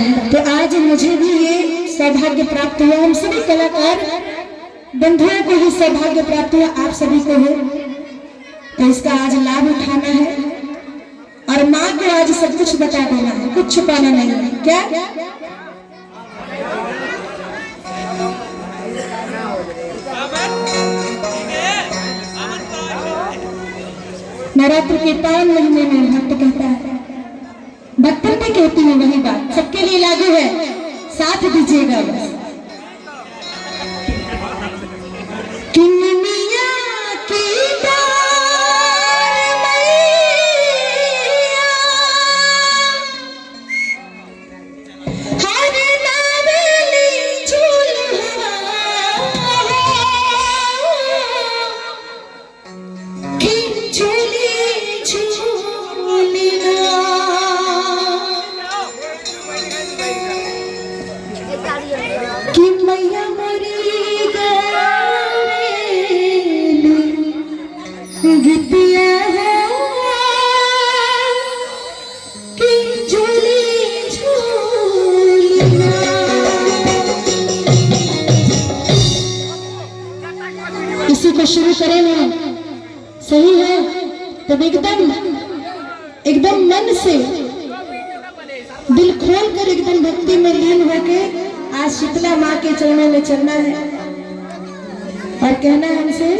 तो आज मुझे भी ये सौभाग्य प्राप्त हुआ, हम सभी कलाकार बंधुओं को ही सौभाग्य प्राप्त हुआ, आप सभी को हो। तो इसका आज लाभ उठाना है और माँ को आज सब कुछ बता देना है, कुछ छुपाना नहीं है। क्या नवरात्र के पावन महीने में भक्त कहता है, भक्तन भी कहती हूँ वही बात, सबके लिए लागू है, साथ दीजिएगा बस। इसी को शुरू करें ना, सही है? तब एकदम मन से दिल खोल कर एकदम भक्ति में लीन होके आज शीतला माँ के चरणों में चलना है और कहना है हमसे,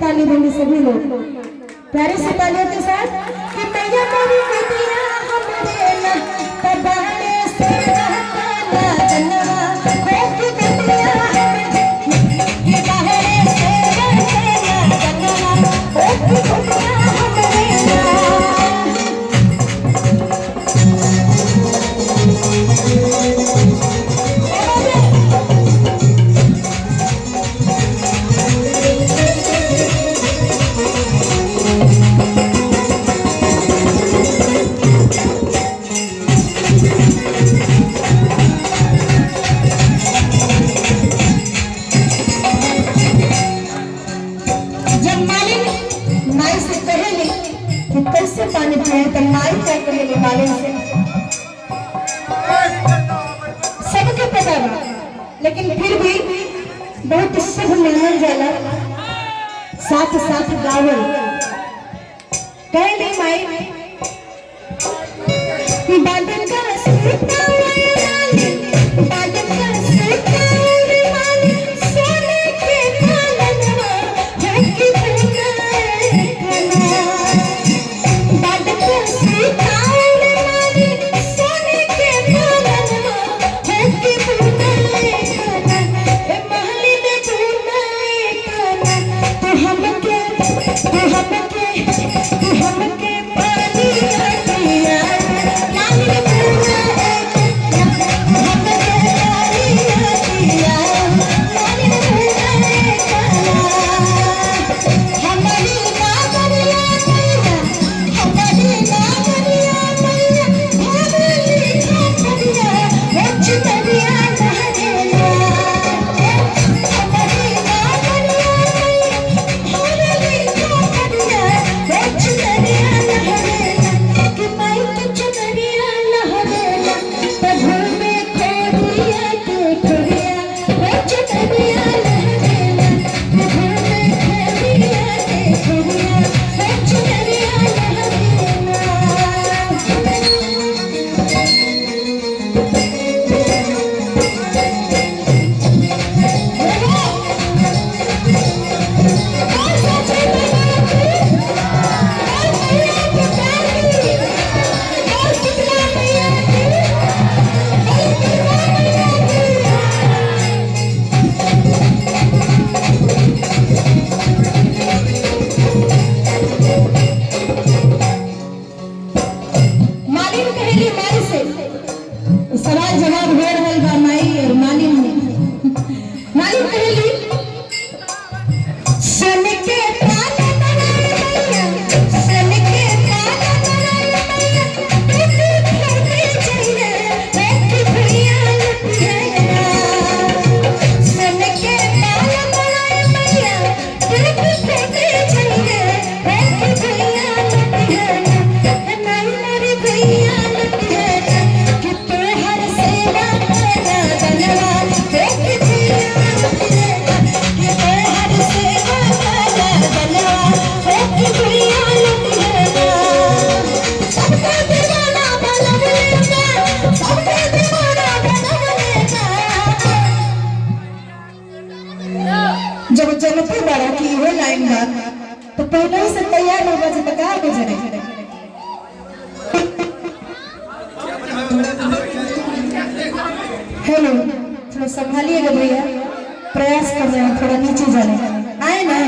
ताली देंगे सभी लोग प्यारे से तालियों के साथ कि मैया मोरी बेटिया हमरे ना तबाले से रहता जनवा हो कि बेटिया हमरे ये बाहरे से रहता जनवा हो कि बेटिया हमरे ना कैसे पानी पिए तो माई क्या कहेले मालिन से सबके पता बा लेकिन फिर भी बहुत शुभ मिलल जाला साथ साथ गावल कहले माई बादल का सीता बादल का सीता सोने के पालनवा है कि सवाल जवाब हो रहल बा माई और मालिन में मालिन कहली सन के पाला मैया सन के पाला मैया कितनी चाहिए एक भैया लुटिया सन के पाला मैया कितनी चाहिए एक भैया लुटिया नहीं मेरी भैया लुटिया जब जनता बड़ा की वो लाइन बात तो पहले ही से तैयार होगा जब तक आ गुजरे हेलो थोड़ा संभालिएगा भैया प्रयास कर रहे हैं थोड़ा नीचे जाने आए ना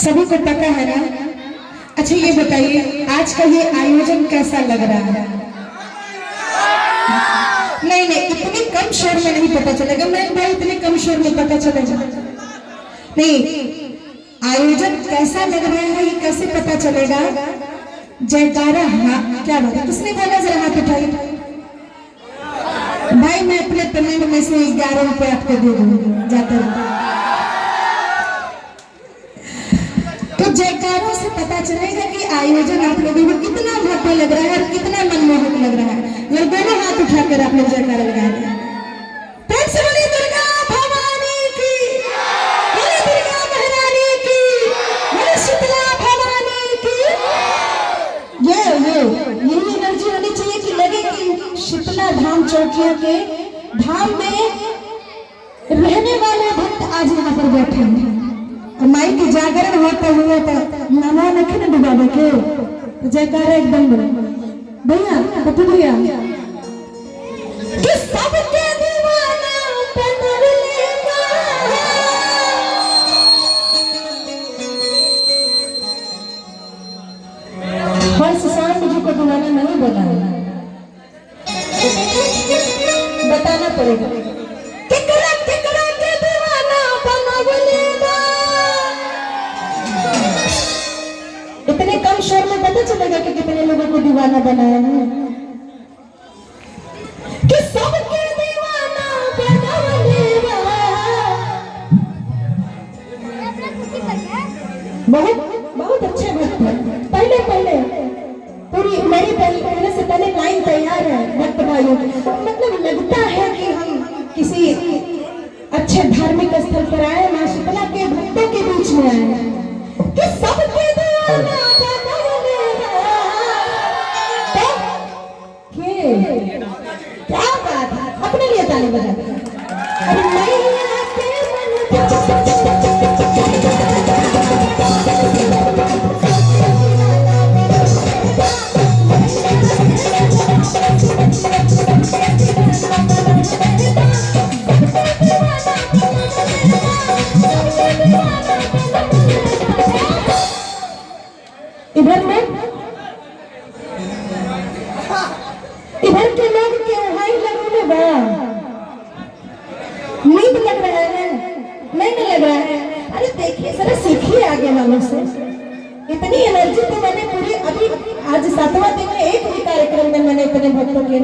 सभी को पता है ना अच्छा ये बताइए आज का ये आयोजन कैसा लग रहा है नहीं नहीं इतने कम शोर में नहीं पता चलेगा मैं भाई इतने कम शोर में पता चलेगा नहीं आयोजन कैसा लग रहा है ये कैसे पता चलेगा जयकारा हाँ क्या बात है किसने बोला जरा हाथ उठाइए भाई मैं अपने पेमेंट में से 11 रुपए आपको दे दूंगी जाते तो जयकारों से पता चलेगा कि आयोजन आप लोगों को कितना भव्य लग रहा है और कितना मनमोहक लग रहा है ये दोनों हाथ उठाकर आप लोग जयकारा लगा रहे हैं दुर्गा भवानी की दुर्गा महारानी की शीतला भवानी की ये एनर्जी होनी चाहिए कि लगे कि शीतला धाम चौकिया के धाम में रहने वाले भक्त आज यहाँ पर बैठे हैं और माई के जागरण होते हुए तो नामा नहीं न डुबावे के तो जयकारा एकदम भैया पप्पू भैया कि सबके दीवाना बनल लेगा हर सुशांत जी को दीवाना नहीं बनाना बताना पड़ेगा किकरा किकरा के दीवाना बनल लेगा। इतने कम शोर में पता चलेगा कि कितने लोगों को दीवाना बनाया है कि सबके दीवाना बनावेगा। बहुत बहुत अच्छे भक्त हैं। पहले पूरी मेरी पहले से पहले लाइन तैयार है भक्त भाइयों मतलब लगता है कि हम किसी अच्छे धार्मिक स्थल पर आए मां शीतला के भक्तों के बीच में आए कि सबके दीवाना क्या बात है अपने लिए ताली बजा अरे मैया के मन इधर में इधर के लोग क्यों हाई लगने बा नींद लग रहा है नहीं लग रहा है। अरे देखिए जरा सीखिए आगे वालों से इतनी एनर्जी तो मैंने पूरी अभी आज 7वां दिन में एक भी कार्यक्रम में मैंने इतने भक्तों की